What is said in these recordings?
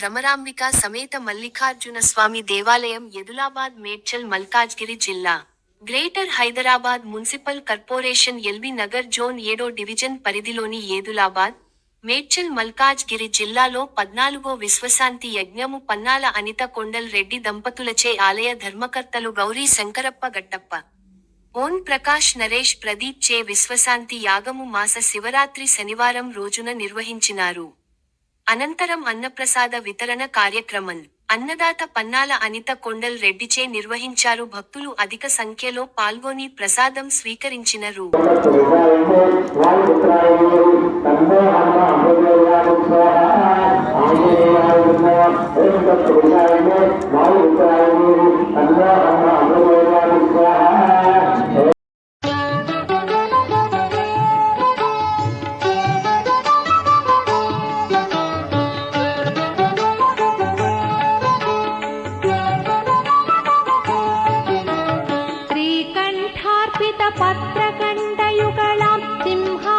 భ్రమరాంబిక సమేత మల్లికార్జున స్వామి దేవాలయం యదులాబాద్ మేడ్చల్ మల్కాజ్గిరి జిల్లా greater Hyderabad municipal corporation LB Nagar zone 7 division పరిధిలోని ఏదులాబాద్, మేడ్చల్ మల్కాజ్గిరి జిల్లాలో 14వ విశ్వశాంతి యజ్ఞము పన్నాల అనిత కొండల్ రెడ్డి దంపతులచే ఆలయ ధర్మకర్తలు గౌరీ శంకరప్ప గట్టప్ప, ఓం ప్రకాష్ నరేష్ ప్రదీప్ చే విశ్వశాంతి యాగము మాస శివరాత్రి శనివారం రోజున నిర్వహించినారు. అనంతరం అన్నప్రసాద వితరణ కార్యక్రమం అన్నదాత పన్నాల అనిత కొండల్ రెడ్డిచే నిర్వహించారు. భక్తులు అధిక సంఖ్యలో పాల్గొని ప్రసాదం స్వీకరించినరు. పత్రకండయుగళాం సింహాసనాధ్యాసినీం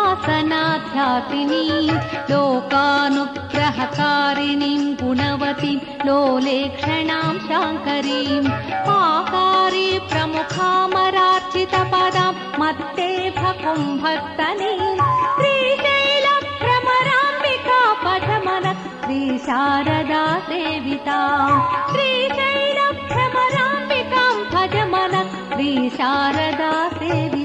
లోకానుగ్రహకారిణీం గుణవతీం లోలేక్షణాం శాంకరీం ఆకారీ ప్రముఖామరార్చితపదాం మత్తే భకుంభస్తనీం శ్రీశైలభ్రమరాంబికా పదమన శ్రీశారదా సేవితాం శ్రీశైలభ్రమరాంబికాం భజమన శ్రీశారదా సేవితాం.